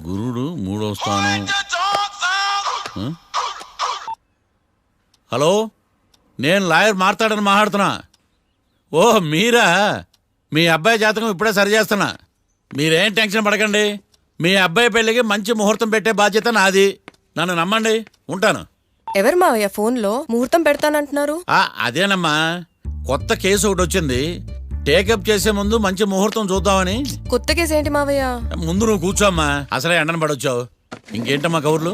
గురుడు మూడో స్థానం. హలో, నేను లాయర్ మాట్లాడుతున్నా. ఓ మీరా? మీ అబ్బాయి జాతకం ఇప్పుడే సరి చేస్తున్నా. మీరేం టెన్షన్ పడకండి. మీ అబ్బాయి పెళ్ళికి మంచి ముహూర్తం పెట్టే బాధ్యత నాది. నన్ను నమ్మండి. ఉంటాను. ఎవరు మావయ్య ఫోన్లో ముహూర్తం పెడతానంటున్నారు? అదేనమ్మా, కొత్త కేసు ఒకటి వచ్చింది. టేకప్ చేసే ముందు మంచి ముహూర్తం చూద్దామని. కొత్త కేసు ఏంటి మావయ్య? ముందు నువ్వు కూర్చోమ్మా, అసలే ఎండను పడొచ్చావు. ఇంకేంటమ్మా కబుర్లు?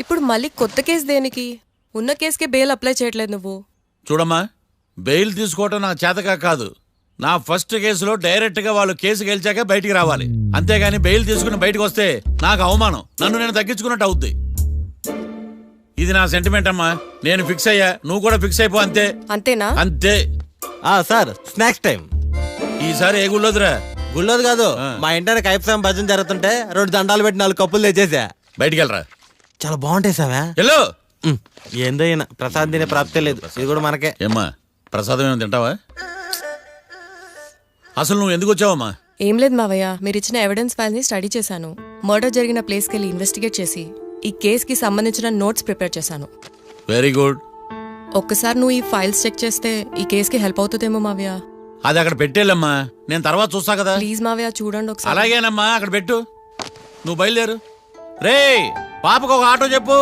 ఇప్పుడు మళ్ళీ కొత్త కేసు దేనికి? ఉన్న కేసుకి బెయిల్ అప్లై చేయట్లేదు నువ్వు. చూడమ్మా, బెయిల్ తీసుకోవటం నాకు చేతగా కాదు. నా ఫస్ట్ కేసులో డైరెక్ట్ గా వాళ్ళు కేసు గెలిచాక బయటికి రావాలి. అంతేగాని బెయిల్ తీసుకుని బయటకు వస్తే నాకు అవమానం, నన్ను నేను తగ్గించుకున్నట్టు అవుద్ది. ఇది నా సెంటిమెంట్ అమ్మా. నేను ఫిక్స్ అయ్యా, నువ్వు కూడా ఫిక్స్ అయిపో. అంతే. అంతేనా? అంతే. Sir, snacks time. ఈసారి ఏ గుళ్ళోదిరా? గుళ్ళోది కాదు, మా ఇంటర్ కైప్సాం భజన జరుగుతుంటే 2 దండాలు పెట్టి 4 కప్పులు తెచ్చేసా. బయటికి వెళ్ళరా. చాలా బాగుంటాయి సావా. హలో, ఏందో అయినా ప్రసాద్ తినే ప్రాప్తే లేదు. ఇది కూడా మనకే. ఏమ్మా, ప్రసాదం ఏమైనా తింటావా? అసలు నువ్వు ఎందుకు వచ్చావమ్మా? ఏం లేదు మావయ్య, మీరు ఇచ్చిన ఎవిడెన్స్ ఫైల్ ని స్టడీ చేశాను. మర్డర్ జరిగిన ప్లేస్ కి వెళ్ళి ఇన్వెస్టిగేట్ చేసి ఈ కేస్ కి సంబంధించిన నోట్స్ ప్రిపేర్ చేశాను. Very good. ఒక్కసారి నువ్వు ఈ ఫైల్స్ చెక్ చేస్తే ఈ కేస్ కి హెల్ప్ అవుతుందేమో మావయ్య. అది అక్కడ పెట్టేళ్ళమ్మా, నేను తర్వాత చూస్తా కదా. ప్లీజ్ మావయ్య చూడండి ఒకసారి. అలాగేనమ్మా, అక్కడ పెట్టు. నువ్వు బయలుదేరు. రే, పాపకు ఒక ఆటో చెప్పు.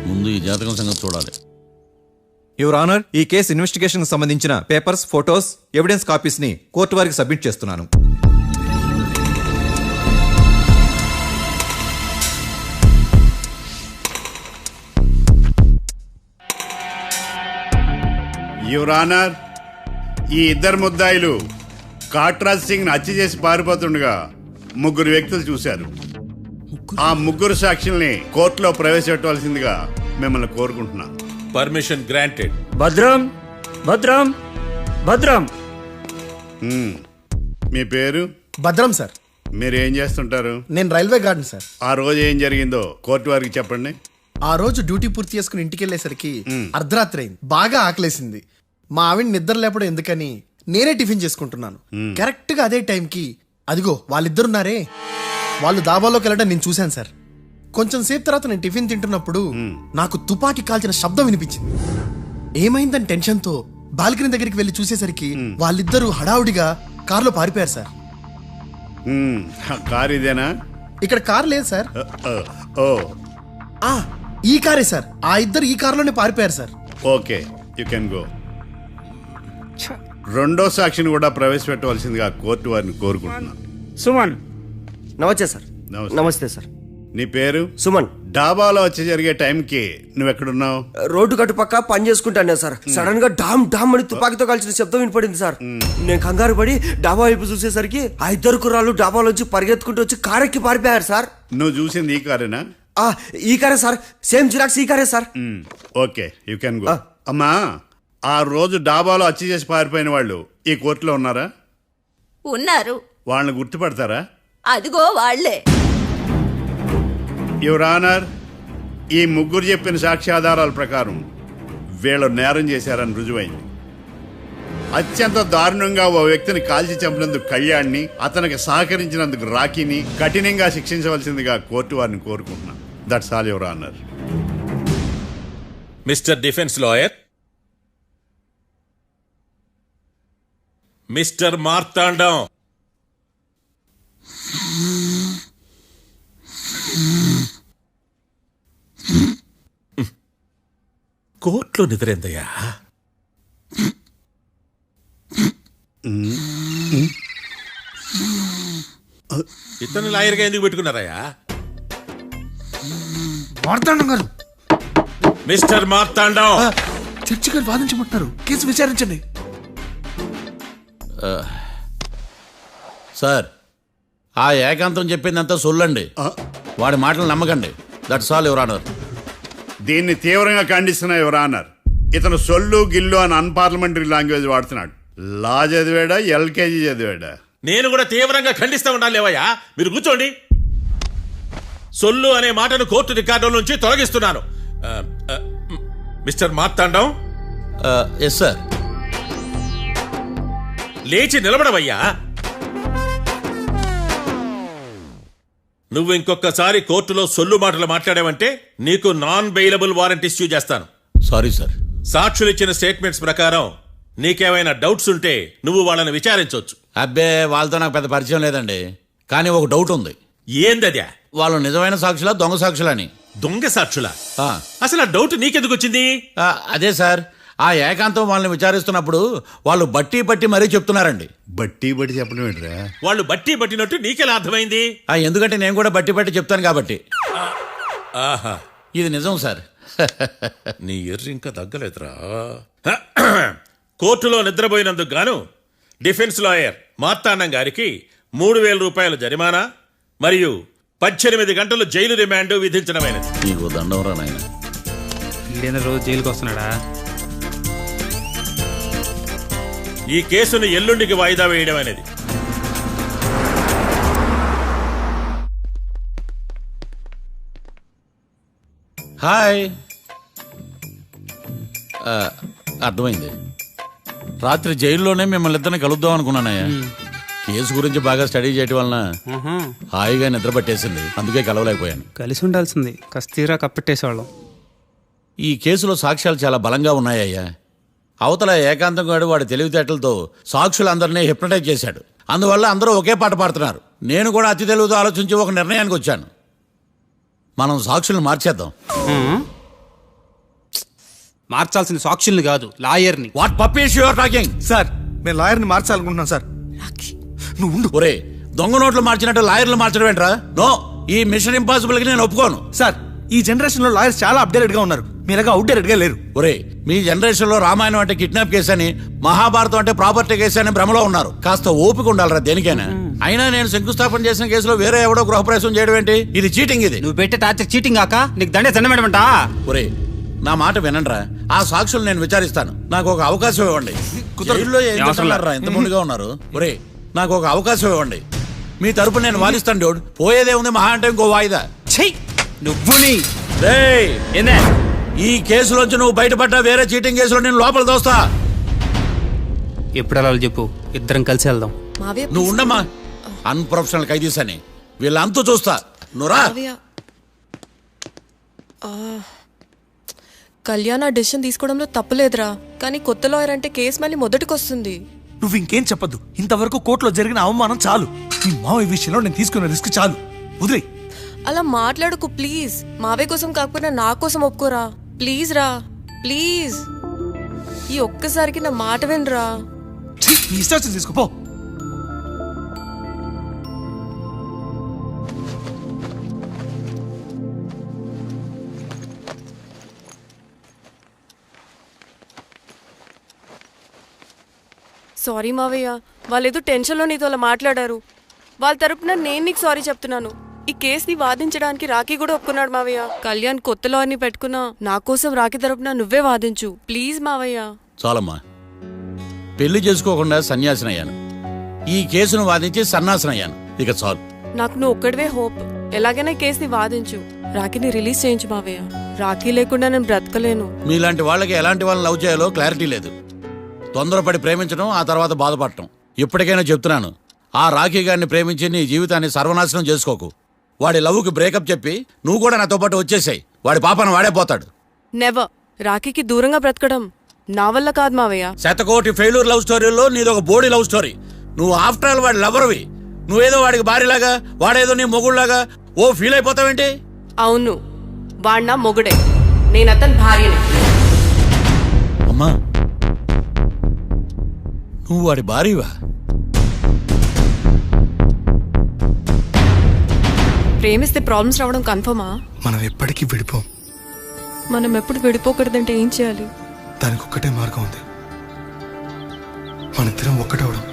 ముందు ఈ జాతకం సంగతి చూడాలి. యువర్ ఆనర్, ఈ కేసు ఇన్వెస్టిగేషన్ కు సంబంధించిన పేపర్స్, ఫోటోస్, ఎవిడెన్స్ కాపీస్ ని కోర్టు వారికి సబ్మిట్ చేస్తున్నాను. యువర్ ఆనర్, ఈ ఇద్దరు ముద్దాయిలు కాట్రాజ్ సింగ్ హత్య చేసి పారిపోతుండగా 3 వ్యక్తులు చూశారు. ఆ 3 సాక్షుల్ని కోర్టులో ప్రవేశపెట్టవలసిందిగా మిమ్మల్ని కోరుకుంటున్నాను. Permission granted. భద్రం భద్రం భద్రం. మీ పేరు? భద్రం సార్. మీరు ఏం చేస్తుంటారు? నేను రైల్వే గార్డెన్ సార్. ఆ రోజు ఏం జరిగిందో కోర్టు వారికి చెప్పండి. ఆ రోజు డ్యూటీ పూర్తి చేసుకుని ఇంటికి వెళ్ళేసరికి అర్ధరాత్రి అయింది. బాగా ఆకలేసింది. మా ఆవిడ నిద్ర లేపడం ఎందుకని నేనే టిఫిన్ చేసుకుంటున్నాను. కరెక్ట్ గా అదే టైంకి అదిగో వాళ్ళిద్దరున్నారే, వాళ్ళు దాబాలోకి వెళ్ళడం నేను చూశాను సార్. కొంచెం సేపు తర్వాత నేను టిఫిన్ తింటున్నప్పుడు నాకు తుపాకీ కాల్చిన శబ్దం వినిపించింది. ఏమైందని టెన్షన్ తో బాల్కనీ దగ్గరికి వెళ్లి చూసేసరికి వాళ్ళిద్దరూ హడావుడిగా కారులో పారిపోయారు సార్. కారు ఇదేనా? ఇక్కడ కారు లేదు సార్. ఈ కారే సార్. ఆ ఇద్దరు ఈ కారులోనే పారిపోయారు sir. Okay, you can go. రెండో సాక్షిని కూడా ప్రవేశపెట్టవలసిందిగా కోర్టు వారిని కోరుకుంటున్నాను. సుమన్. నమస్తే సార్. నమస్తే సార్. నీ పేరు? సుమన్. డాబాలో వచ్చి జరిగే టైంకి నువ్వెక్కడున్నావు? రోడ్డు గట్టు పక్క పని చేసుకుంటాను సార్. సడన్ గా డామ్ డామ్ అని తుపాకీతో కాల్చిన శబ్దం వినపడింది సార్. నేను కంగారు పడి డాబా వైపు చూసేసరికి ఆ ఇద్దరు కుర్రాళ్ళు డాబాలోంచి పరిగెత్తుకుంటూ వచ్చి కారెక్కి పారిపోయారు సార్. నువ్వు చూసింది ఈ కారేనా? ఈ కారే సార్. సేమ్ జిరాక్స్ ఈ కారే sir. Okay, you can go. అమ్మా, ఆ రోజు డాబాలో హత్య చేసి పారిపోయిన వాళ్ళు ఈ కోర్టులో ఉన్నారా? ఉన్నారు. వాళ్ళని గుర్తుపడతారా? అదిగో వాళ్లే. యువర్ ఆనర్, ఈ 3 చెప్పిన సాక్ష్యాధారాల ప్రకారం వీళ్ళు నేరం చేశారని రుజువైంది. అత్యంత దారుణంగా ఓ వ్యక్తిని కాల్చి చంపినందుకు కళ్యాణ్ని, అతనికి సహకరించినందుకు రాకీని కఠినంగా శిక్షించవలసిందిగా కోర్టు వారిని కోరుకుంటున్నాను. That's all your honour. Mister defence lawyer, mister Martandam, కోర్టులో నిద్రేందయ్యా? ఇతను లాయర్గా ఎందుకు పెట్టుకున్నారయ్యా? మార్తాండం గారు. మిస్టర్ మార్తాండం, చర్చి గారు వాదించమంటున్నారు. కేసు విచారించండి. సార్, ఆ ఏకాంతం చెప్పిందంతా సొల్లండి. వాడి మాటలు నమ్మకండి. That's all your honour. దీన్ని తీవ్రంగా ఖండిస్తున్నా యువర్ ఆనర్. ఇతను సొల్లు గిల్లు అని అన్పార్లమెంటరీ లాంగ్వేజ్ వాడుతున్నాడు. లా చదివాడా, ఎల్కేజీ చదివాడా? నేను కూడా తీవ్రంగా ఖండిస్తా ఉండాలేవయ్యా. మీరు కూర్చోండి. సొల్లు అనే మాటను కోర్టు రికార్డుల నుంచి తొలగిస్తున్నాను. మిస్టర్ మార్తాండం. Yes sir. లేచి నిలబడవయ్యా. నువ్వు ఇంకొకసారి కోర్టులో సొల్లు మాటలు మాట్లాడావంటే నీకు నాన్ బెయిలబుల్ వారెంట్ ఇష్యూ చేస్తాను. Sorry sir. సాక్షులు ఇచ్చిన స్టేట్మెంట్స్ ప్రకారం నీకేమైనా డౌట్స్ ఉంటే నువ్వు వాళ్ళని విచారించవచ్చు. అబ్బే వాళ్ళతో నాకు పెద్ద పరిచయం లేదండి. కానీ ఒక డౌట్ ఉంది. ఏందద్యా? వాళ్ళు నిజమైన సాక్షులా దొంగ సాక్షులని? దొంగ సాక్షులా? ఆ, అసలు ఆ డౌట్ నీకెందుకు వచ్చింది? అదే సార్, ఆ ఏకాంతం వాళ్ళని విచారిస్తున్నప్పుడు వాళ్ళు బట్టి పట్టి మరీ చెప్తున్నారండి. బట్టి బట్టి చెప్పడం ఏంట్రా? వాళ్ళు బట్టి పట్టినట్టు నీకెలా అర్థమైంది? ఎందుకంటే నేను కూడా బట్టి పట్టి చెప్తాను కాబట్టి. ఆహా, ఇది నిజం సార్. నీ ఎర్రి ఇంకా తగ్గలేదురా. కోర్టులో నిద్రపోయినందుకు గాను డిఫెన్స్ లాయర్ మార్తాండం గారికి 3,000 రూపాయల జరిమానా మరియు 18 గంటలు జైలు రిమాండ్ విధించడమైనది. నీకు దండం రా నాయన. ఈడేనా రోజు జైలుకి వస్తున్నాడా? ఈ కేసును ఎల్లుండికి వాయిదా వేయడం అనేది. హాయ్. అర్థమైంది. రాత్రి జైల్లోనే మిమ్మల్ని ఇద్దరిని కలుద్దాం అనుకున్నానయ్యా. కేసు గురించి బాగా స్టడీ చేయటం వలన హాయిగా నిద్ర పట్టేసింది. అందుకే కలవలేకపోయాను. కలిసి ఉండాల్సింది. కస్తీరా కప్పెట్టేసేవాళ్ళం. ఈ కేసులో సాక్ష్యాలు చాలా బలంగా ఉన్నాయ్యా. అవతల ఏకాంతం గాడు వాడి తెలివితేటలతో సాక్షులందరినీ హిప్నటైజ్ చేశాడు. అందువల్ల అందరూ ఒకే పాట పాడుతున్నారు. నేను కూడా అతి తెలివితో ఆలోచించి ఒక నిర్ణయానికి వచ్చాను. మనం సాక్షులను మార్చేద్దాం. మార్చాల్సిన సాక్షుల్ని కాదు, లాయర్ని. What puppies you are talking? Sir మేము లాయర్ని మార్చాలనుకుంటున్నాం సార్. నువ్వు ఉండు. ఒరే, దొంగ నోట్లు మార్చినట్టు లాయర్లు మార్చడం ఏంట్రా? నో, ఈ మిషన్ ఇంపాసిబుల్ కి నేను ఒప్పుకోను. సార్ ఈ జనరేషన్ లో లాయర్స్ చాలా అప్డేటెడ్ గా ఉన్నారు. మీరుగా అవుట్డేటెడ్ గా లేరు. ఒరే, మీ జనరేషన్ లో రామాయణం అంటే కిడ్నాప్ కేసు అని, మహాభారతం అంటే ప్రాపర్టీ కేసు అని భ్రమలో ఉన్నారు. కాస్త ఓపిక ఉండాలరా దేనికైనా. అయినా నేను శంకుస్థాపన చేసిన కేసులో వేరే ఎవడో గృహప్రవేశం చేయడం ఏంటి? ఇది చీటింగ్. ఇది నువ్వు పెట్టే టార్చర్ చీటింగ్ కాక నీకు దండే దండమేడమంటా? ఒరే, నా మాట వినండిరా. ఆ సాక్షులు నేను విచారిస్తాను. నాకు ఒక అవకాశం ఇవ్వండి. జైల్లో ఏం చేస్తున్నారా ఇంత ముందుగా ఉన్నారు? ఒరే, నాకు ఒక అవకాశం ఇవ్వండి. మీ తరపు నేను వాదిస్తాను. డోడ్ పోయేదే ఉంది, మహా అంటే ఇంకో వాయిదా. నువ్వు ఏందే ఈ కేసులోంచి నువ్వు బయటపడ్డా వేరే చీటింగ్ కేసులో నేను లోపల దోస్తా. ఎప్పుడు అలా చెప్పు, ఇద్దరం కలిసి వెళ్దాం. మావయ్య నువ్వు ఉండమ్మా. అన్ప్రొఫెషనల్ ఖైదీసని వీళ్ళంతా చూస్తా. నువ్వురా. మావయ్య, కళ్యాణ్ ఆ డెసిషన్ తీసుకోవడంలో తప్పులేదురా. కానీ కొత్త లాయర్ అంటే కేసు మళ్ళీ మొదటికి వస్తుంది. నువ్వు ఇంకేం చెప్పద్దు. ఇంతవరకు కోర్టులో జరిగిన అవమానం చాలు. ఈ మావయ్య విషయంలో నేను తీసుకున్న రిస్క్ చాలు. వదిలే. అలా మాట్లాడుకు ప్లీజ్. మావయ్య కోసం కాకపోయినా నా కోసం ఒప్పుకోరా ప్లీజ్ రా, ప్లీజ్. ఈ ఒక్కసారికి నా మాట వినరా. నీ ఇష్టం తీసుకోపో. సారీ మావయ్య, వాళ్ళేదో టెన్షన్లో నీతో అలా మాట్లాడారు. వాళ్ళ తరపున నేను నీకు సారీ చెప్తున్నాను. ఈ కేసుని వాదించడానికి రాఖీ కూడా ఒప్పుకున్నాడు మావయ్య. కళ్యాణ్ కొత్త లాయర్ని పెట్టుకున్నా నా కోసం రాఖీ తరపున నువ్వే వాదించు ప్లీజ్ మావయ్య. చాలమ్మా. పెళ్లి చేసుకోకుండా సన్యాసినయ్యాను. ఈ కేసును వాదించి సన్నాసనయ్యాను. ఇక చాలు. నాకు నువ్వు ఒక్కడివే హోప్. ఎలాగైనా ఈ కేసుని వాదించు. రాఖీని రిలీజ్ చేయించు మావయ్య. రాఖీ లేకుండా నేను బ్రతకలేను. మీలాంటి వాళ్ళకి ఎలాంటి వాళ్ళని లవ్ చేయాలో క్లారిటీ లేదు. తొందరపడి ప్రేమించడం, ఆ తర్వాత బాధపడటం. ఇప్పటికైనా చెప్తున్నాను, ఆ రాఖీ గారిని ప్రేమించి నీ జీవితాన్ని సర్వనాశనం చేసుకోకు. వాడి లవ్కి బ్రేకప్ చెప్పి నువ్వు కూడా నాతో పాటు వచ్చేసాయి. వాడి పాపను వాడే పోతాడు. నెవర్. రాఖీకి దూరంగా బ్రతకడం నా వల్ల కాదు మావయ్య. శతకోటి ఫెయిల్యూర్ లవ్ స్టోరీలో నీదొక బోడీ లవ్ స్టోరీ. నువ్వు ఆఫ్టర్ ఆల్ వాడి లవర్వి. నువ్వేదో వాడికి భార్యలాగా, వాడేదో నీ మొగుళ్లాగా ఓ ఫీల్ అయిపోతావేంటి? అవును, వాడు నా మొగుడే, నేను అతని భార్యని. అమ్మా, నువ్వు వాడి భార్యవా? ప్రేమిస్తే ప్రాబ్లమ్స్ రావడం కన్ఫర్మా? మనం ఎప్పటికీ విడిపోం. మనం ఎప్పుడు విడిపోకూడదంటే ఏం చేయాలి? దానికి ఒక్కటే మార్గం ఉంది. మనిద్దరం ఒక్కటవడం.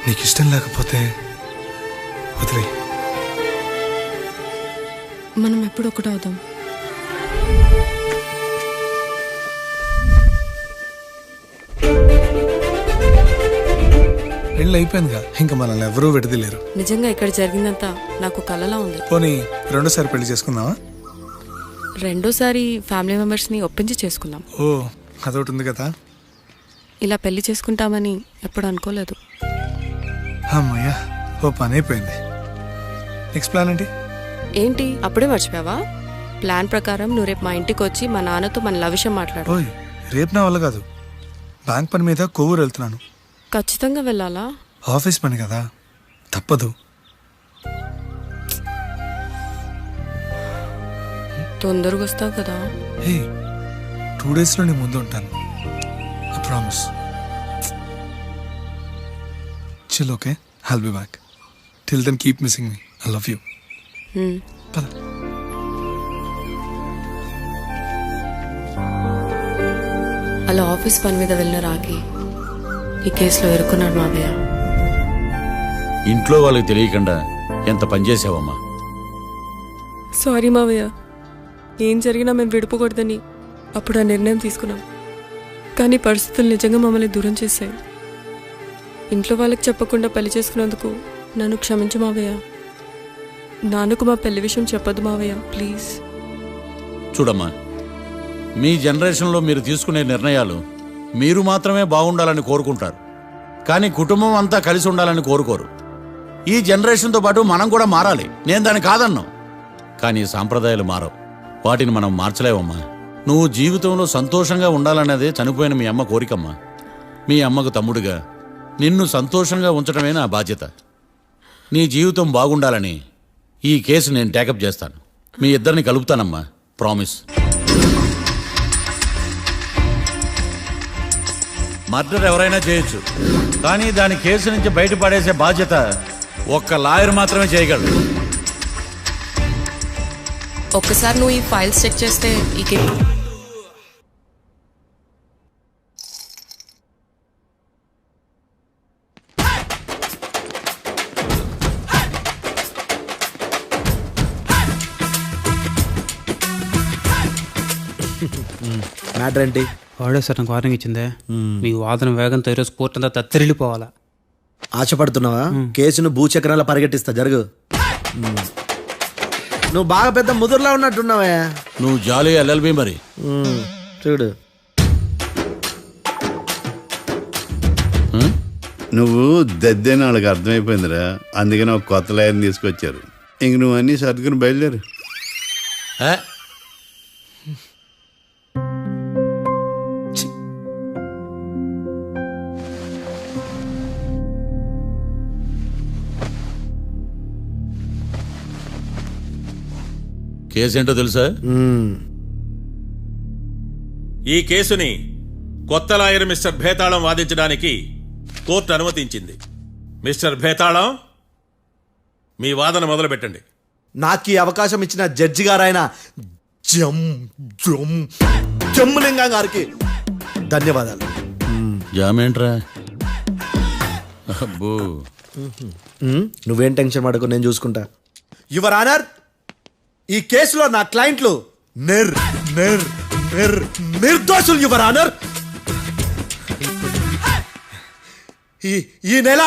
నీకు ఇష్టం లేకపోతే వదిలే. మనం ఎప్పుడు ఒకటవుదాం. పెళ్ళి అయిపోయిందిగా, ఇంకా మనల్ని ఎవరూ విడదలేరు. నిజంగా ఇక్కడ జరిగిందంతా నాకు కలలా ఉంది. పోనీ రెండోసారి పెళ్లి చేసుకుందామా? రెండోసారి ఫ్యామిలీ మెంబర్స్ని ఒప్పించి చేసుకున్నాం. ఓ అదొకటి ఉంది కదా. ఇలా పెళ్లి చేసుకుంటామని ఎప్పుడు అనుకోలేదు. అమ్మయ్యా, ఓ పని అయిపోయింది. నెక్స్ట్ ప్లాన్ ఏంటి? ఏంటి అప్పుడే మర్చిపోయావా? ప్లాన్ ప్రకారం నువ్వు రేపు మా ఇంటికి వచ్చి మా నాన్నతో మన లవ్ విషయం మాట్లాడు. ఓయ్, రేపు నా వల్ల కాదు. బ్యాంక్ పని మీద కొవ్వూరు వెళ్తున్నాను. ఖచ్చితంగా వెళ్ళాలా? ఆఫీస్ పని కదా, తప్పదు. తొందరగా వస్తావు కదా. హే, 2 daysలో నీ ముందు ఉంటాను. I promise. Chill, okay? I'll be back. Till then keep missing me. I love you. పద. అలా ఆఫీస్ పని మీద వెళ్ళిన రాకి ఈ కేసులో ఇరుక్కున్నాడు మావయ్య. ఇంట్లో వాళ్ళకి తెలియకుండా ఎంత పనిచేసావమ్మా. సారీ మావయ్య, ఏం జరిగినా మేము విడిపోకూడదని అప్పుడు ఆ నిర్ణయం తీసుకున్నాం. కానీ పరిస్థితులు నిజంగా మమ్మల్ని దూరం చేశాయి. ఇంట్లో వాళ్ళకి చెప్పకుండా పెళ్లి చేసుకున్నందుకు నన్ను క్షమించు మావయ్య. నాన్నకు మా పెళ్లి విషయం చెప్పదు మావయ్య, ప్లీజ్. చూడమ్మా, మీ జనరేషన్లో మీరు తీసుకునే నిర్ణయాలు మీరు మాత్రమే బాగుండాలని కోరుకుంటారు, కానీ కుటుంబం అంతా కలిసి ఉండాలని కోరుకోరు. ఈ జనరేషన్తో పాటు మనం కూడా మారాలి. నేను దాన్ని కాదన్నాను, కానీ సాంప్రదాయాలు మారవు. వాటిని మనం మార్చలేవమ్మా. నువ్వు జీవితంలో సంతోషంగా ఉండాలన్నదే చనిపోయిన మీ అమ్మ కోరికమ్మా. మీ అమ్మకు తమ్ముడిగా నిన్ను సంతోషంగా ఉంచడమే నా బాధ్యత. నీ జీవితం బాగుండాలని ఈ కేసు నేను టేకప్ చేస్తాను. మీ ఇద్దరిని కలుపుతానమ్మా, ప్రామిస్. మర్డర్ ఎవరైనా చేయొచ్చు, కానీ దాని కేసు నుంచి బయటపడేసే బాధ్యత ఒక్క లాయర్ మాత్రమే చేయగలడు. ఒక్కసారి నువ్వు ఈ ఫైల్స్ చెక్ చేస్తే ఈ మ్యాటర్ ఏంటి? వాడే సార్ నాకు వార్నింగ్ ఇచ్చిందే. మీ వాదన వేగంతో ఈరోజు కోర్టు అంతా తత్తరిల్లిపోవాలా. ఆశపడుతున్నావా? కేసును భూచక్రాల పరిగెట్టిస్తా, జరుగు. నువ్వు బాగా పెద్ద ముదురులా ఉన్నట్టున్నావా? నువ్వు జాలి ఎల్ఎల్బి మరి. చూడు, నువ్వు దద్దేని వాళ్ళకి అర్థమైపోయిందిరా. అందుకని ఒక కొత్త లాయర్ని తీసుకొచ్చారు. ఇంక నువ్వు అన్నీ సర్దుకుని బయలుదేరు. కేసేంటో తెలుసా? ఈ కేసుని కొత్త లాయర్ మిస్టర్ భేతాళం వాదించడానికి కోర్టు అనుమతించింది. మిస్టర్ భేతాళం, మీ వాదన మొదలు పెట్టండి. నాకు ఈ అవకాశం ఇచ్చిన జడ్జి గారైన జమ్ములింగం గారికి ధన్యవాదాలు. జామేంట్రా? అబ్బో, నువ్వేం టెన్షన్ పడకు, నేను చూసుకుంటా. యువర్ ఆనర్, ఈ కేసులో నా క్లయింట్లు నిర్దోషులు యువర్ ఆనర్. ఈ నెల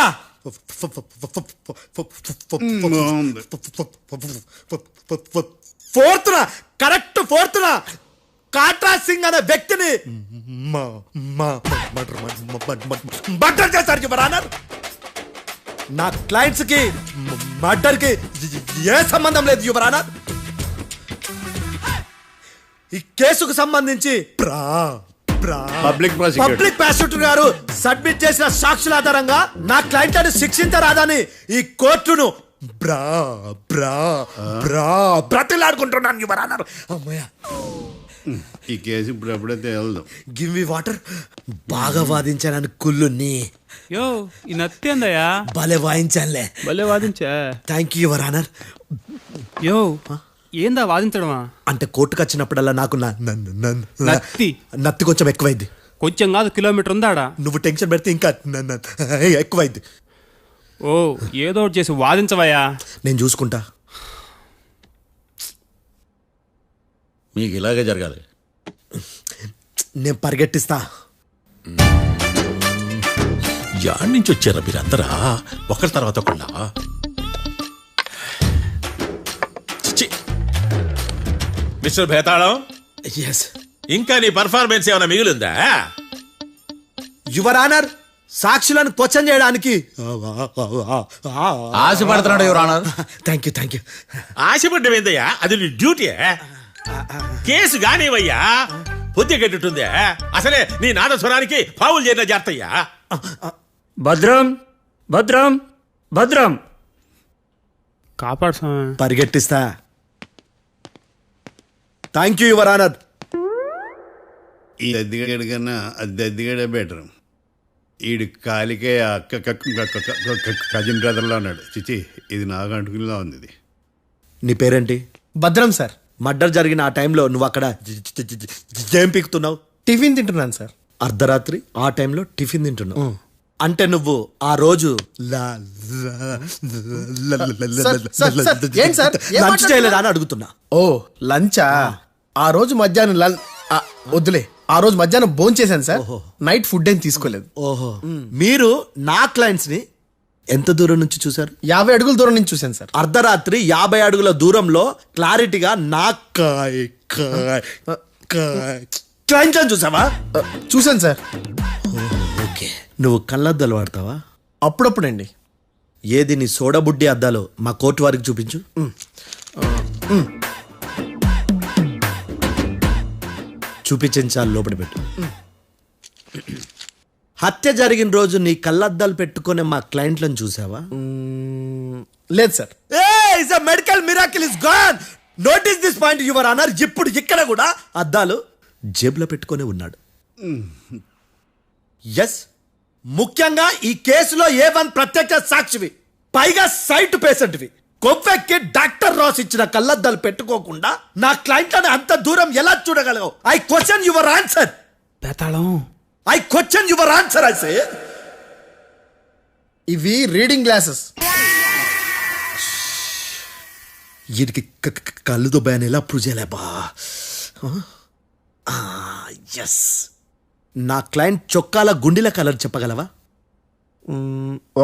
4th correct 4th Katra Singh అనే వ్యక్తిని మర్డర్ చేశారు యువర్ ఆనర్. నా క్లయింట్స్ కి మర్డర్ కి ఏ సంబంధం లేదు యువర్ ఆనర్. ఈ కేసుకు సంబంధించి పబ్లిక్ ప్రాసిక్యూటర్ గారు సబ్మిట్ చేసిన సాక్షుల ఆధారంగా నా క్లయింట్ అని శిక్షించరాదని ఈ కోర్టును బ్రతిలాడుకుంటున్నాను యువర్ ఆనర్. అమ్మయ్య, ఈ కేసు ఇప్పుడు ఎప్పుడైతే వెళ్దాం. Give me water. బాగా వాదించానని కుళ్ళుని. యో, ఈ నత్తేందయ్యా? భలే వాయించానులే. భలే వాదించా. Thank you your honour. యో, ఏందా వాదించడమా? అంటే కోర్టుకు వచ్చినప్పుడల్లా నాకు నత్తి కొంచెం ఎక్కువైంది. కొంచెం కాదు, కిలోమీటర్ ఉందాడా. నువ్వు టెన్షన్ పెడితే ఇంకా ఎక్కువైంది. ఓ, ఏదో ఒకటి చేసి వాదించవయ్యా. నేను చూసుకుంటా. మీకు ఇలాగే జరగాలి. నేను పరిగెట్టిస్తా. యాడ్ నుంచి వచ్చారా మీరందరా ఒకరి తర్వాత ఒకళ్ళ? మిస్టర్ భేతాళం, ఎస్ ఇంకా నీ పర్ఫార్మెన్స్ ఏమైనా మిగిలిందా? యువర్ ఆనర్, సాక్షులను క్వశ్చన్ చేయడానికి ఆశపడుతున్నాడు యువర్ ఆనర్. థ్యాంక్ యూ ఆశపడ్డం ఏందయ్యా, అది నీ డ్యూటీ. కేసు గానివయ్యా, బుద్ధి గట్టుందే. అసలే నీ నాదస్వరానికి పావులు చేరిన జాగ్రత్తయ్యా. భద్రం భద్రం భద్రం. కాపాడు స్వామి. పరిగెట్టిస్తా. Thank you your honour. ఈ అద్దెగడి కన్నా అద్దెగడే బెటర్. ఈడు కాలికే కజిన్ బ్రదర్లో ఉన్నాడు. చిచి, ఇది నాకు అంటుకునిలా ఉంది. ఇది నీ పేరేంటి? భద్రం సార్. మర్డర్ జరిగిన ఆ టైంలో నువ్వు అక్కడ ఏం పీకుతున్నావు? టిఫిన్ తింటున్నాను సార్. అర్ధరాత్రి ఆ టైంలో టిఫిన్ తింటున్నావు అంటే నువ్వు ఆ రోజు లంచ్ చేయలేదా అని అడుగుతున్నా. ఓ లంచా? ఆ రోజు మధ్యాహ్నం వద్దులే, ఆ రోజు మధ్యాహ్నం భోజనం చేశాను సార్. నైట్ ఫుడ్ ఏం తీసుకోలేదు. ఓహో, మీరు నా క్లయింట్స్ ని ఎంత దూరం నుంచి చూసారు? 50 అడుగుల దూరం నుంచి చూశాను సార్. అర్ధరాత్రి 50 అడుగుల దూరంలో క్లారిటీగా నా క్లయింట్ అని చూసావా? చూశాను సార్. ఓకే, నువ్వు కళ్ళద్దాలు వాడతావా? అప్పుడప్పుడండి. ఏది నీ సోడబుడ్డి అద్దాలు మా కోర్టు వారికి చూపించు. చూపించాలి, లోపల పెట్టు. హత్య జరిగిన రోజు నీ కళ్ళద్దాలు పెట్టుకునే మా క్లయింట్లను చూసావా? లేదు sir. Medical miracle is gone. Notice this point your honour. ఇప్పుడు ఇక్కడ కూడా అద్దాలు జేబులో పెట్టుకొని ఉన్నాడు. ఎస్, ముఖ్యంగా ఈ కేసులో A1 ప్రత్యక్ష సాక్షివి, పైగా సైట్ పేషెంట్వి. కొవ్వెక్కి డాక్టర్ రాస్ ఇచ్చిన కళ్ళద్దాలు పెట్టుకోకుండా నా క్లయింట్లను అంత దూరం ఎలా చూడగలవు? I question your answer. Betalam, I question your answer. I say ఇవి రీడింగ్ గ్లాసెస్. వీరికి కళ్ళు దుబ్బాయని ఎలా ప్రూవ్ చేయలేబా? ఎస్, నా క్లయింట్ చొక్కాల గుండెల కలర్ చెప్పగలవా?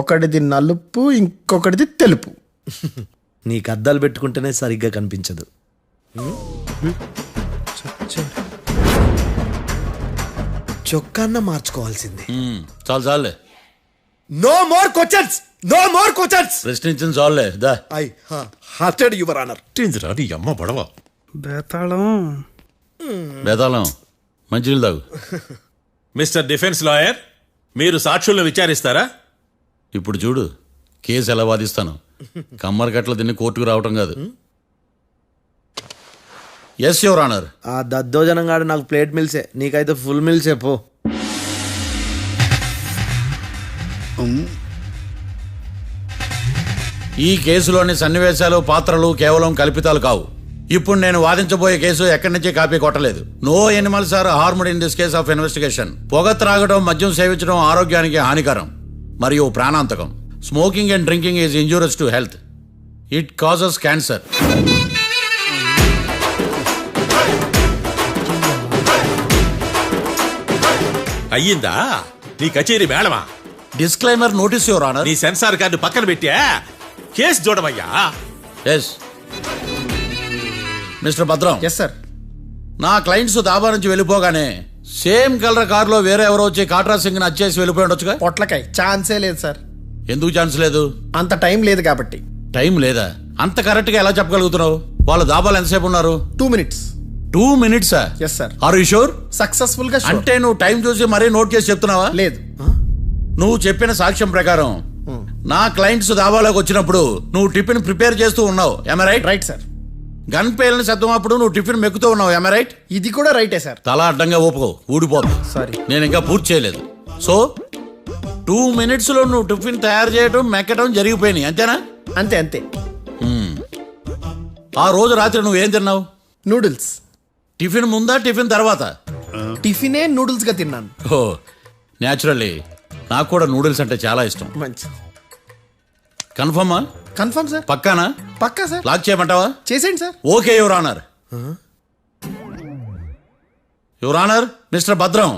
ఒకటిది నలుపు, ఇంకొకటిది తెలుపు. నీకు అద్దాలు పెట్టుకుంటేనే సరిగ్గా కనిపించదు. చొక్కాన్న మార్చుకోవాల్సింది. చాలు చాలులే, no more questions, no more questions. ప్రశ్నించిన చాలులే. దా ఐ హార్టెడ్ యువర్ ఆనర్. నీ అమ్మ పడవ. బేతాళం. బేతాళం, మంచినీళ్ళు తాగు. మిస్టర్ డిఫెన్స్ లాయర్, మీరు సాక్షులను విచారిస్తారా? ఇప్పుడు చూడు, కేసు ఎలా వాదిస్తాను. కమ్మరి కట్ల తిని కోర్టుకు రావటం కాదు. Yes your honour. ఆ దద్దోజనం గాడు నాకు ప్లేట్ మిల్సే, నీకైతే ఫుల్ మిల్సే పో. ఈ కేసులోని సన్నివేశాలు, పాత్రలు కేవలం కల్పితాలు కావు. ఇప్పుడు నేను వాదించబోయే కేసు ఎక్కడి నుంచి కాపీ కొట్టలేదు. No animals are harmed in this case of investigation. పొగ త్రాగడం, మద్యం సేవించడం ఆరోగ్యానికి హానికరం మరియు ప్రాణాంతకం. Smoking and drinking is injurious to health. It causes cancer. అయ్యిందా నీ కచేరీ మేళమా? Disclaimer notice your honour. నీ సెన్సార్ కార్డు పక్కన పెట్టా కేసు చూడమయ్యా. Yes mister Bhadram. Yes sir. నా క్లయింట్స్ దాబా నుంచి వెళ్ళిపోగానే సేమ్ కలర్ కారులో వేరే ఎవరో వచ్చి కాట్రా సింగ్ వచ్చేసి వెళ్ళిపోయి ఉండొచ్చుగా? పొట్లకాయ ఛాన్సే లేదు సార్. ఎందుకు ఛాన్స్ లేదు? అంత టైం లేదు కాబట్టి. టైం లేదా? అంత కరెక్ట్ గా ఎలా చెప్పగలుగుతున్నావు? వాళ్ళు దాబాలు ఎంతసేపు ఉన్నారు? 2 minutes. 2 minutes? Yes sir. Are you sure? Successful గా sure. అంటే నువ్వు టైం చూసి మరీ నోట్ చేసి చెప్తున్నావా? లేదు. నువ్వు చెప్పిన సాక్ష్యం ప్రకారం నా క్లయింట్స్ దాబాలోకి వచ్చినప్పుడు నువ్వు టిఫిన్ ప్రిపేర్ చేస్తూ ఉన్నావు. ఎమ్ రైట్? Right sir. గన్ పేలిన శబ్దం అప్పుడు నువ్వు టిఫిన్ మెక్కుతూ ఉన్నావు. ఎమ్ రైట్? ఇది కూడా రైటే సార్. తల అడ్డంగా ఊపుకో, ఊడిపోతుంది. సారీ, నేను ఇంకా పూర్తి చేయలేదు. సో 2 minutes లో నువ్వు టిఫిన్ తయారు చేయడం, మెక్కడం జరిగిపోయినాయి, అంతేనా? అంతే అంతే. ఆ రోజు రాత్రి నువ్వు ఏం తిన్నావు? నూడిల్స్. టిఫిన్ ముందా, టిఫిన్ తర్వాత? టిఫినే నూడిల్స్ గా తిన్నాను. ఓ న్యాచురల్లీ నాకు కూడా నూడిల్స్ అంటే చాలా ఇష్టం. మంచి. కన్ఫర్మా? Confirm sir. పక్కానా? పక్కా సార్. లాక్ చేయమంటావా? చేసేయండి sir. Okay your honour. Your honour, mister Bhadram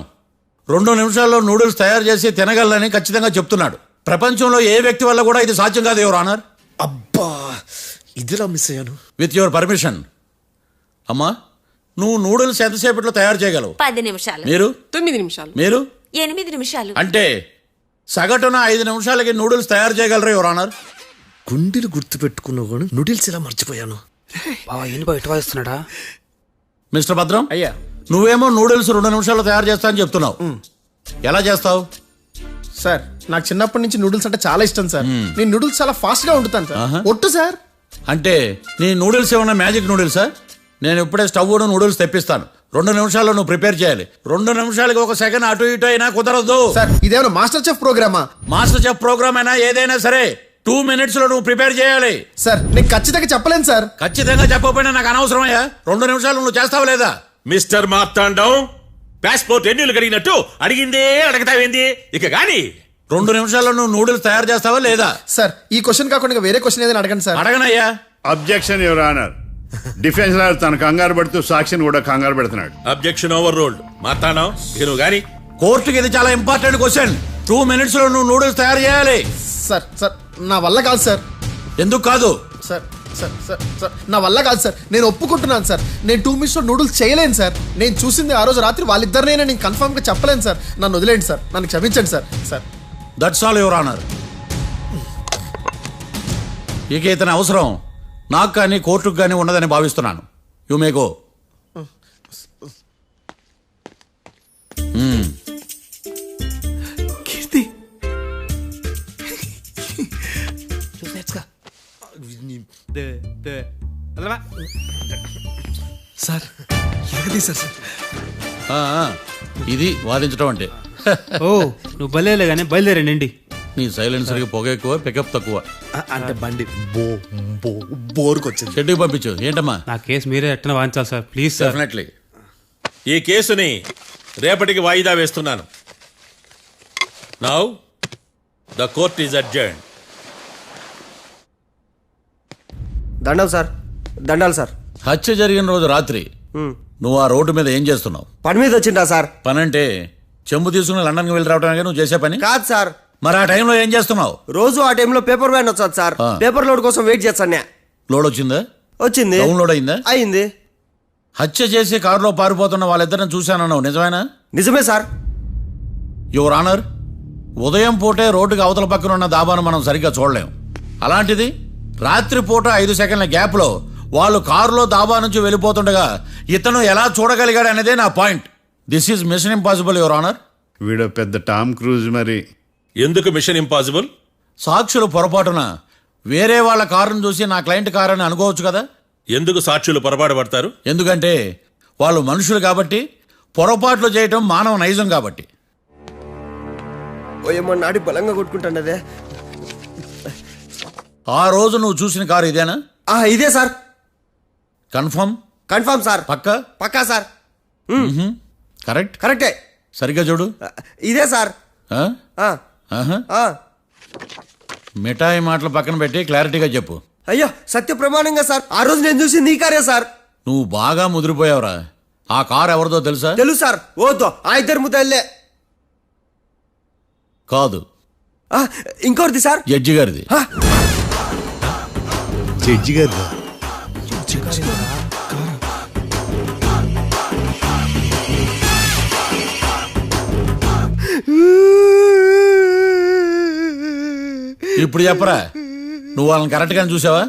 2 నిమిషాల్లో నూడిల్స్ తయారు చేసి తినగలని ఖచ్చితంగా చెప్తున్నాడు. ప్రపంచంలో ఏ వ్యక్తి వల్ల కూడా ఇది సాధ్యం కాదు యువర్ ఆనర్. అబ్బా, ఇదిలా మిస్ అయ్యాను. With your permission. అమ్మా, నువ్వు నూడిల్స్ ఎంతసేపట్లో తయారు చేయగలవు? 10 నిమిషాలు. మీరు 9 నిమిషాలు. మీరు 8 నిమిషాలు. అంటే సగటున 5 నిమిషాలకి నూడిల్స్ తయారు చేయగలరు యువర్ ఆనర్. గుండెలు గుర్తు పెట్టుకున్నావు కానీ నూడిల్స్ ఎలా మర్చిపోయాను. బావా ఏంటి బావ ఇటు వాయిస్తున్నాడా? మిస్టర్ భద్రం, అయ్యా నువ్వేమో నూడిల్స్ 2 నిమిషాల్లో తయారు చేస్తా అని చెప్తున్నావు. ఎలా చేస్తావు? సార్ నాకు చిన్నప్పటి నుంచి నూడిల్స్ అంటే చాలా ఇష్టం సార్. నేను నూడిల్స్ చాలా ఫాస్ట్ గా వండుతాను సార్. ఒట్టు సార్. అంటే నీ నూడిల్స్ ఏమన్నా మ్యాజిక్ నూడిల్సా? నేను ఇప్పుడే స్టవ్ నూడిల్స్ తెప్పిస్తాను. 2 నిమిషాల్లో నువ్వు ప్రిపేర్ చేయాలి. 2 నిమిషాలకి 1 సెకండ్ అటు ఇటు అయినా కుదరదు సార్. ఇదేమైనా మాస్టర్ చెఫ్ ప్రోగ్రామా? మాస్టర్ చెఫ్ ప్రోగ్రామ్ అయినా ఏదైనా సరే 2 minutes లో నువ్వు ప్రిపేర్ చేయాలి. సార్ నేను ఖచ్చితంగా చెప్పలేను సార్. ఖచ్చితంగా చెప్పకపోయినా నాకు అనవసరమయ్యా. 2 నిమిషాలు నువ్వు చేస్తావు లేదా? మిస్టర్ మార్తాండం, పాస్పోర్ట్ ఎన్నిళ్ళు కడిగినట్టు అడిగిందే అడగతావేంది? ఇక గాని 2 నిమిషాల్లో నువ్వు నూడిల్స్ తయారు చేస్తావా లేదా? సార్ ఈ క్వశ్చన్ కాకుండా ఇంకా వేరే క్వశ్చన్ ఏదైనా అడగండి సార్. అడగనయ్యా. Objection your honour. Defence lawyer తన కంగారు పడుతూ సాక్షిని కూడా కంగారు పెడుతున్నాడు. Objection over ruled. మార్తాండం, ఇక నువ్వు గాని. కోర్టుకి ఇది చాలా ఇంపార్టెంట్ క్వశ్చన్. 2 minutes లో నువ్వు నూడిల్స్ తయారు చేయాలి. సార్ సార్ నా వల్ల కాదు సార్. ఎందుకు కాదు? సార్ సార్ సార్ సార్ నా వల్ల కాదు సార్. నేను ఒప్పుకుంటున్నాను సార్. నేను 2 minutes లో నూడిల్స్ చేయలేను సార్. నేను చూసింది ఆ రోజు రాత్రి వాళ్ళిద్దరినైనా నేను కన్ఫర్మ్ గా చెప్పలేను సార్. నన్ను వదిలేండి సార్. నన్ను క్షమించండి sir. Sir that's all your honour. ఇక ఇతని అవసరం నాకు కానీ కోర్టుకు కానీ ఉన్నదని భావిస్తున్నాను. You may go. Keerthi sir ఎరగదీశారు సార్. ఇది వాదించడం అంటే. ఓ నువ్వు బయలుదేరలే కానీ బయలుదేరండి. నీ సైలెన్సర్కి పొగ ఎక్కువ, పికప్ తక్కువ. అంటే బండి బోర్కి వచ్చింది. షెడ్యూకి పంపించు. ఏంటమ్మా? నా కేసు మీరే ఎట్టన వాయించాలి సార్, ప్లీజ్ సార్. డెఫినెట్లీ. ఈ కేసుని రేపటికి వాయిదా వేస్తున్నాను. Now the court is adjourn. దండం సార్. దండాలి సార్. హత్య జరిగిన రోజు రాత్రి నువ్వు ఆ రోడ్డు మీద ఏం చేస్తున్నావు? పని మీద వచ్చిందా సార్? పని అంటే చెంబు తీసుకుని లండన్కి వెళ్ళి రావడానికి నువ్వు చేసే పని కాదు సార్. మరి ఆ టైంలో ఏం చేస్తున్నావు? రోజు ఆ టైంలో పేపర్ వ్యాన్ వచ్చాది సార్. పేపర్ లోడ్ కోసం వెయిట్ చేస్తాను. లోడ్ వచ్చిందా? వచ్చింది. డౌన్లోడ్ అయిందా? అయింది. హత్య చేసి కారులో పారిపోతున్న వాళ్ళిద్దరిని చూశానన్నావు, నిజమేనా? నిజమే సార్. యువర్ ఆనర్, ఉదయం పూటే రోడ్డుకి అవతల పక్కన ఉన్న దాబాను మనం సరిగ్గా చూడలేం. అలాంటిది రాత్రి పూట 5 సెకండ్ల గ్యాప్లో వాళ్ళు కారులో దాబా నుంచి వెళ్ళిపోతుండగా ఇతను ఎలా చూడగలిగాడు అనేదే నా point. This is mission impossible your honour. వీడు పెద్ద టామ్ క్రూజ్. మరి ఎందుకు మిషన్ ఇంపాసిబుల్? సాక్షులు పొరపాటున వేరే వాళ్ళ కారును చూసి నా క్లయింట్ కారు అని అనుకోవచ్చు కదా. ఎందుకు సాక్షులు పొరపాటు పడతారు? ఎందుకంటే వాళ్ళు మనుషులు కాబట్టి, పొరపాట్లు చేయటం మానవ నైజం కాబట్టి. ఏమో నాడి బలంగా కొట్టుకుంటాను అదే. ఆ రోజు నువ్వు చూసిన కారు ఇదేనా? ఇదే సార్. కన్ఫర్మ్? Confirm sir. పక్కా? పక్కా సార్. కరెక్ట్? కరెక్టే. సరిగ్గా చూడు. ఇదే సార్. మిఠాయి మాటలు పక్కన పెట్టి క్లారిటీగా చెప్పు. అయ్యో సత్య ప్రమాణంగా సార్, ఆ రోజు నేను చూసి నీ కారే సార్. నువ్వు బాగా ముదిరిపోయావురా. ఆ కారు ఎవరిదో తెలుసా? తెలుసు సార్. ఓతో ఆ ఇద్దరు ముద్దల్లే. కాదు, ఇంకోటిది సార్. జడ్జి గారిది. జడ్జి గారు ఇప్పుడు చెప్పరా, నువ్వు వాళ్ళని కరెక్ట్ గానే చూసావా?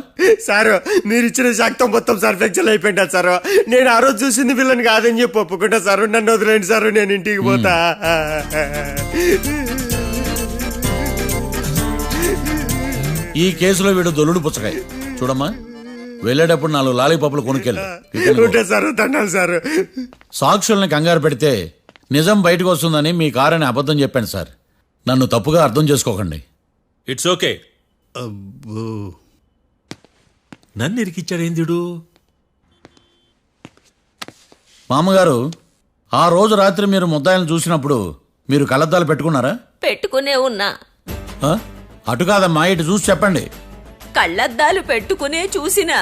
సార్ మీరు ఇచ్చిన శాక్తం మొత్తం సార్ ఫ్రాక్చర్ అయిపోయింటా సార్. నేను ఆ రోజు చూసింది వీళ్ళని కాదని చెప్పి ఒప్పుకుంటా సార్. నన్ను వదిలేండి సార్, నేను ఇంటికి పోతా. ఈ కేసులో వీడు దొల్లుడు పుచ్చకాయ. చూడమ్మా, వెళ్ళేటప్పుడు 4 లాలీపాపులు కొనుక్కెళ్ళు. Sir దండాలి sir. సాక్షుల్ని కంగారు పెడితే నిజం బయటకు వస్తుందని మీ కారని అబద్ధం చెప్పాను సార్. నన్ను తప్పుగా అర్థం చేసుకోకండి. It's okay. నన్ను ఇరికిచ్చాడేందుడు? మామగారు, ఆ రోజు రాత్రి మీరు ముద్దాయిలను చూసినప్పుడు మీరు కళ్ళద్దాలు పెట్టుకున్నారా? పెట్టుకునే ఉన్నా. అటు కాదమ్మా, ఇటు చూసి చెప్పండి. కళ్ళద్దాలు పెట్టుకునే చూసినా.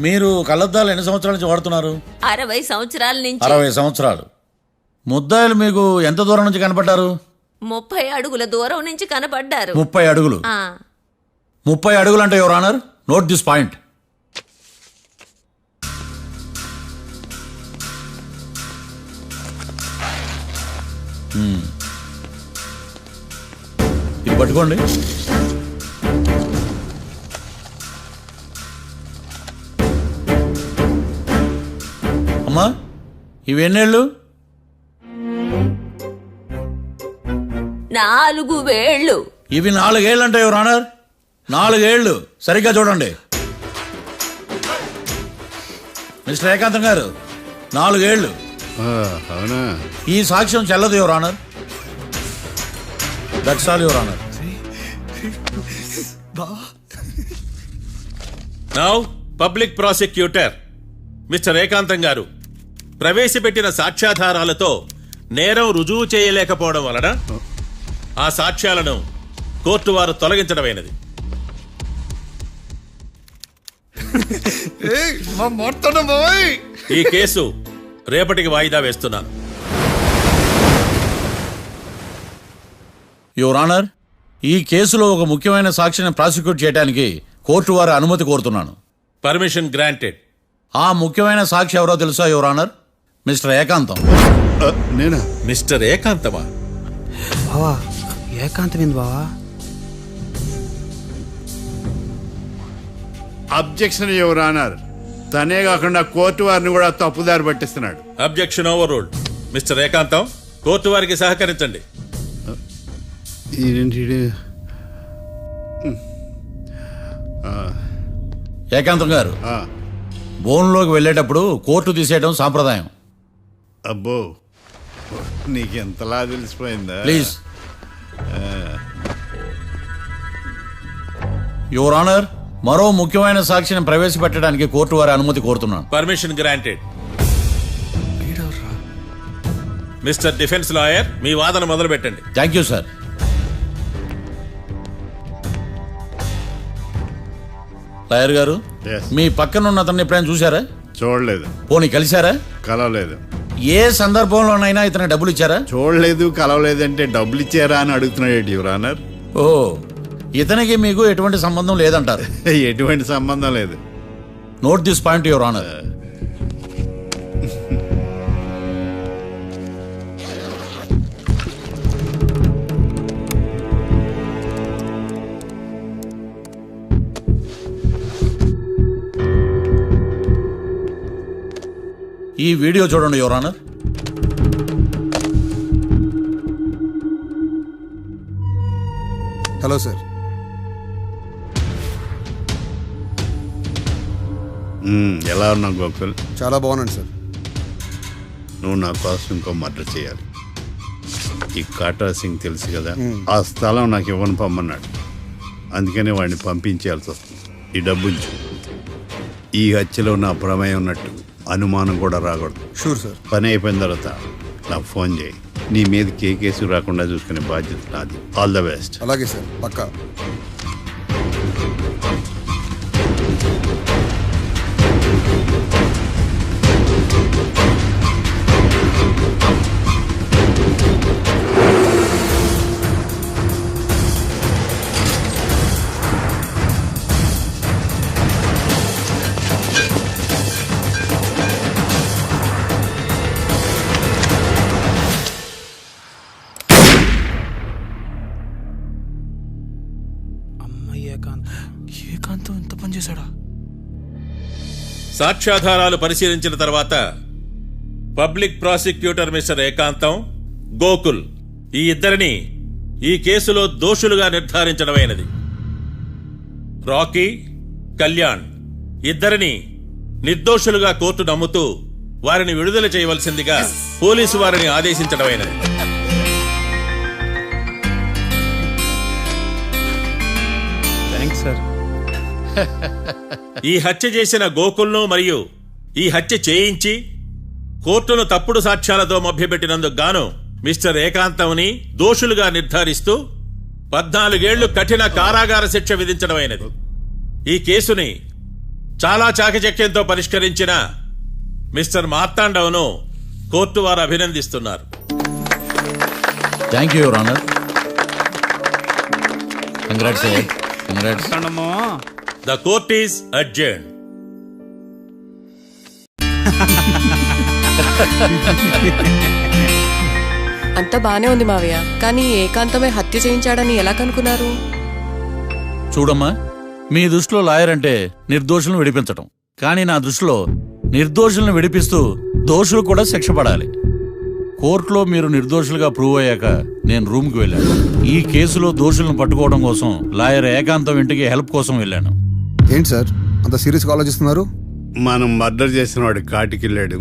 మీరు కళ్ళద్దాలు ఎన్ని సంవత్సరాల నుంచి వాడుతున్నారు? 60 సంవత్సరాల నుంచి. 60 సంవత్సరాలు. ముద్దాయిలు మీకు ఎంత దూరం నుంచి కనపడ్డారు? 30 అడుగుల దూరం నుంచి కనపడ్డారు. 30 అడుగులు? 30 అడుగులు అంటే your honour, note this point. ఇది పట్టుకోండి. అమ్మా ఇవి ఎన్నేళ్ళు? 4 వేళ్ళు. ఇవి 4 ఏళ్ళు అంటే యువర్ ఆనర్. 4 ఏళ్ళు సరిగ్గా చూడండి. మిస్టర్ ఏకాంతం గారు 4 ఏళ్ళు. అవునా? ఈ సాక్ష్యం చెల్లదు your honour. That's all your honour. Now public prosecutor mister ఏకాంతం గారు ప్రవేశపెట్టిన సాక్ష్యాధారాలతో నేరం రుజువు చేయలేకపోవడం వలన ఆ సాక్ష్యాలను కోర్టు వారు తొలగించడమైనది. ఈ కేసు రేపటికి వాయిదా వేస్తున్నాను. యువర్ ఆనర్, ఈ కేసులో ఒక ముఖ్యమైన సాక్షిని ప్రాసిక్యూట్ చేయడానికి కోర్టు వారి అనుమతి కోరుతున్నాను. Permission granted. ఆ ముఖ్యమైన సాక్షి ఎవరో తెలుసా యువర్ ఆనర్? మిస్టర్ ఏకాంతం. నేనా? మిస్టర్ ఏకాంతమా? బావా ఏకాంతం ఏంది బావా? Objection your honour. తనే కాకుండా కోర్టు వారిని కూడా తప్పుదారి పట్టిస్తున్నాడు. Objection overruled. Mister Ekantam court వారికి సహకరించండి. ఏకాంతం గారు బోన్లోకి వెళ్ళేటప్పుడు కోర్టు తీసేయడం సాంప్రదాయం. అబ్బో, నీకెంతలా తెలిసిపోయిందా? ప్లీజ్. యువర్ ఆనర్, మరో ముఖ్యమైన సాక్షిని ప్రవేశపెట్టడానికి కోర్టు వారి అనుమతి కోరుతున్నాను. Permission granted. Mister defence lawyer మీ వాదన మొదలు పెట్టండి. Thank you sir. లాయర్ గారు, Yes. మీ పక్కన ఉన్న అతన్ని ఎప్పుడైనా చూసారా? చూడలేదు. పోనీ కలిశారా? కలవలేదు. ఏ సందర్భంలోనైనా ఇతను డబ్బులు ఇచ్చారా? చూడలేదు, కలవలేదంటే డబ్బులు ఇచ్చారా అని అడుగుతున్నాడు యువర్ ఆనర్. ఓ, ఇతనికి మీకు ఎటువంటి సంబంధం లేదంటారు? ఎటువంటి సంబంధం లేదు. Note this point your honour. ఈ వీడియో చూడండి యువర్ ఆనర్. Hello sir. ఎలా ఉన్నావు గోకుల్? చాలా బాగున్నాను సార్. నువ్వు నా కోసం ఇంకో మర్డర్ చేయాలి. ఈ కాటా సింగ్ తెలుసు కదా, ఆ స్థలం నాకు ఇవ్వను పమ్మన్నాడు. అందుకనే వాడిని పంపించాల్సి వస్తుంది. ఈ డబ్బు ఉంచు. ఈ హత్యలో నా ప్రమేయం ఉన్నట్టు అనుమానం కూడా రాకూడదు. Sure sir. పని అయిపోయిన తర్వాత నాకు ఫోన్ చేయి. నీ మీద కేసు రాకుండా చూసుకునే బాధ్యత నాది. All the best. అలాగే సార్, పక్కా. ఏకాంతం ఎంత పని చేశాడా? సాక్ష్యాధారాలు పరిశీలించిన తర్వాత పబ్లిక్ ప్రాసిక్యూటర్ మిస్టర్ ఏకాంతం, గోకుల్ ఈ ఇద్దరిని ఈ కేసులో దోషులుగా నిర్ధారించడమైనది. రాకీ, కళ్యాణ్ ఇద్దరిని నిర్దోషులుగా కోర్టు నమ్ముతూ వారిని విడుదల చేయవలసిందిగా పోలీసు వారిని ఆదేశించడమైనది. Thanks sir. ఈ హత్య చేసిన గోకుల్ను మరియు ఈ హత్య చేయించి కోర్టును తప్పుడు సాక్ష్యాలతో మభ్యపెట్టినందుకు గాను మిస్టర్ ఏకాంతంని దోషులుగా నిర్ధారిస్తూ 14 ఏళ్లు కఠిన కారాగార శిక్ష విధించడమైనది. ఈ కేసుని చాలా చాకచక్యంతో పరిష్కరించిన మిస్టర్ మార్తాండవను కోర్టు వారు అభినందిస్తున్నారు. Thank you your honour. Congrats. Congrats. The court is adjourned. అంతా బానే ఉంది మావయ్య, కానీ ఏకాంతమే హత్య చేయించాడని ఎలా కనుక్కున్నారు? చూడమ్మా, మీ దృష్టిలో లాయర్ అంటే నిర్దోషులను విడిపించటం, కానీ నా దృష్టిలో నిర్దోషులను విడిపిస్తూ దోషులు కూడా శిక్ష పడాలి. కోర్టులో మీరు నిర్దోషులుగా ప్రూవ్ అయ్యాక నేను రూమ్కి వెళ్ళాను. ఈ కేసులో దోషులను పట్టుకోవడం కోసం లాయర్ ఏకాంతం ఇంటికి హెల్ప్ కోసం వెళ్ళాను. ఏంటి సార్ అంత సీరియస్గా ఆలోచిస్తున్నారు? మనం మర్డర్ చేసిన వాడు కాటికి వెళ్ళాడు,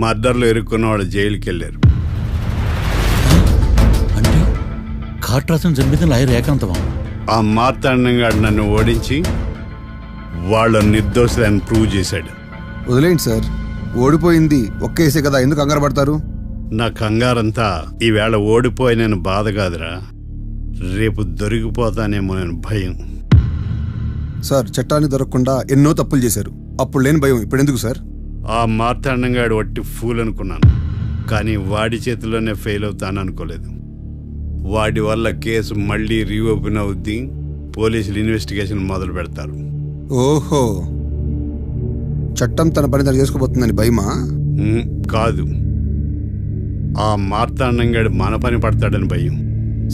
మర్డర్లో ఇరుక్కున్న వాడు జైలుకి వెళ్ళారు. అంటే కాట్రాజన్ చంపిన లాయర్ ఏకాంతమా? ఆ మార్తాండంగా నన్ను ఓడించి వాళ్ళు నిర్దోషులని ప్రూవ్ చేశాడు. వదిలేండి సార్, ఓడిపోయింది ఒక్కేసే కదా, ఎందుకు కంగారు పడతారు? నా కంగారంతా ఈవేళ ఓడిపోయిన బాధ కాదురా, రేపు దొరికిపోతానేమో నేను భయం. సార్ చట్టాన్ని దొరకకుండా ఎన్నో తప్పులు చేశారు, అప్పుడు లేని భయం ఇప్పుడు ఎందుకు సార్? ఆ మార్తాండంగాడు వట్టి ఫూల్ అనుకున్నాను, కానీ వాడి చేతిలోనే ఫెయిల్ అవుతాను అనుకోలేదు. వాడి వల్ల కేసు మళ్ళీ రీఓపెన్ అవుద్ది, పోలీసులు ఇన్వెస్టిగేషన్ మొదలు పెడతారు. ఓహో, చట్టం తన పని తను చేసుకోబోతుందని భయమా? కాదు, ఆ మార్తాండంగాడు మన పని పడతాడని భయం.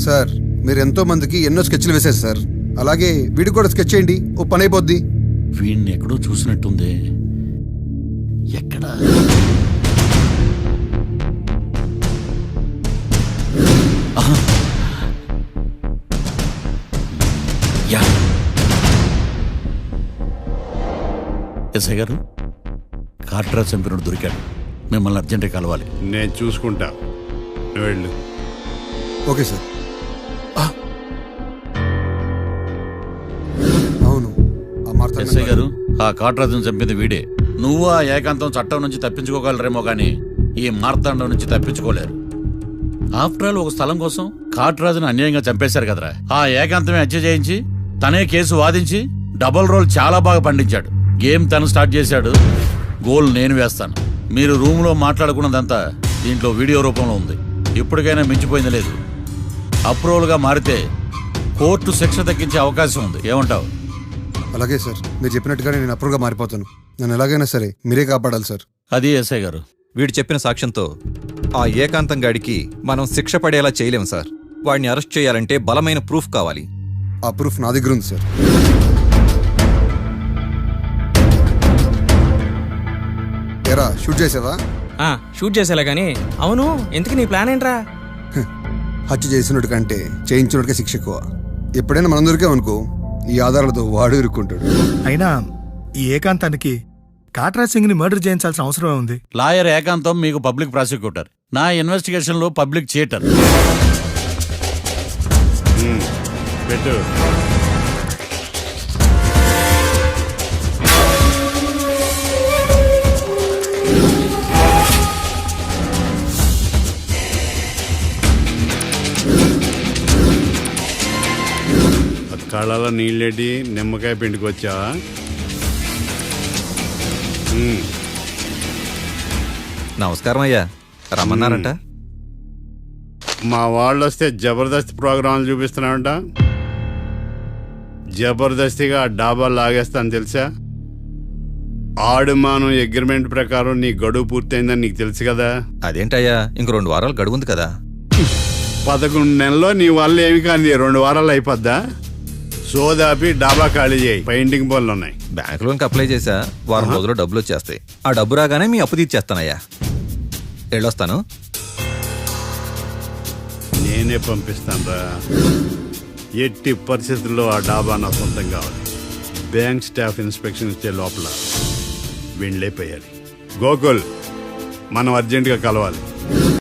సార్ మీరు ఎంతో మందికి ఎన్నో స్కెచ్లు వేశారు సార్, అలాగే వీడికి కూడా స్కెచ్ చేయండి, ఓ పని అయిపోద్ది. వీడిని ఎక్కడో చూసినట్టుంది. ఎక్కడ? ఎస్ఐ గారు, కాట్రాజ్ చంపినోడు దొరికాడు, మిమ్మల్ని అర్జెంట్గా కలవాలి. నేను చూసుకుంటా, వెళ్ళు. Okay sir. అవును, ఎస్ఐ గారు, ఆ కాట్రాజును చంపింది వీడే. నువ్వు ఆ ఏకాంతం చట్టం నుంచి తప్పించుకోగలరేమో కానీ ఈ మార్తాండం నుంచి తప్పించుకోలేరు. ఆఫ్టర్ ఆల్ ఒక స్థలం కోసం కాట్రాజును అన్యాయంగా చంపేశారు కదరా. ఆ ఏకాంతమే హత్య చేయించి తనే కేసు వాదించి డబుల్ రోల్ చాలా బాగా పండించాడు. గేమ్ తను స్టార్ట్ చేశాడు, గోల్ నేను వేస్తాను. మీరు రూమ్లో మాట్లాడుకున్నదంతా దీంట్లో వీడియో రూపంలో ఉంది. ఇప్పటికైనా మించిపోయింది లేదు. అప్రూవల్గా మారితే కోర్టు శిక్ష తగ్గించే అవకాశం ఉంది. ఏమంటావు? అలాగే సార్, మీరు చెప్పినట్టుగానే నేను అప్రూవ్గా మారిపోతాను. నన్ను ఎలాగైనా సరే మీరే కాపాడాలి సార్. అది ఎస్ఐ గారు. వీడు చెప్పిన సాక్ష్యంతో ఆ ఏకాంతం గాడికి మనం శిక్ష పడేలా చేయలేం సార్. వాడిని అరెస్ట్ చేయాలంటే బలమైన ప్రూఫ్ కావాలి. ఆ ప్రూఫ్ నా దగ్గర ఉంది సార్. ఎరా షూట్ చేసావా? షూట్ చేసేలా కానీ. అవును, ఎందుకు నీ ప్లాన్ ఏంట్రా? హత్య చేసినట్టు కంటే చేయించినట్టుగా శిక్ష ఎక్కువ. ఎప్పుడైనా మనం దొరికాం అనుకో, ఈ ఆధారాలతో వాడు ఇరుక్కుంటాడు. అయినా ఈ ఏకాంతానికి కాట్రాజ్ సింగ్ ని మర్డర్ చేయించాల్సిన అవసరమే ఉంది. లాయర్ ఏకాంతం మీకు పబ్లిక్ ప్రాసిక్యూటర్, నా ఇన్వెస్టిగేషన్ లో పబ్లిక్ థియేటర్. పెట్టు. కళ్ళలో నీళ్ళేటి నిమ్మకాయ పిండికి వచ్చావా? నమస్కారం అయ్యా, రమ్మన్నారంట. మా వాళ్ళు వస్తే జబర్దస్త్ ప్రోగ్రాంలు చూపిస్తున్నామంట. జబర్దస్తిగా డాబా లాగేస్తాను తెలుసా? ఆడుమాను అగ్రిమెంట్ ప్రకారం నీ గడువు పూర్తయిందని నీకు తెలుసు కదా. అదేంటయ్యా, ఇంక 2 వారాలు గడువు ఉంది కదా. 11 నెలల్లో నీ వల్ల ఏమి కానీ 2 వారాలు అయిపోద్దా? సోదాపి డాబా ఖాళీ చేయి, పెయింటింగ్ పనులు ఉన్నాయి. బ్యాంక్ లోన్కి అప్లై చేసా, వారం రోజుల్లో డబ్బులు వచ్చేస్తాయి. ఆ డబ్బు రాగానే మీ అప్పు తీర్చేస్తానయ్యా. వెళ్ళొస్తాను. నేనే పంపిస్తాను రా. ఎట్టి పరిస్థితుల్లో ఆ డాబా నా సొంతం కావాలి. బ్యాంక్ స్టాఫ్ ఇన్స్పెక్షన్ ఇచ్చే లోపల వెళ్ళైపోయాలి. గోకుల్, మనం అర్జెంటుగా కలవాలి.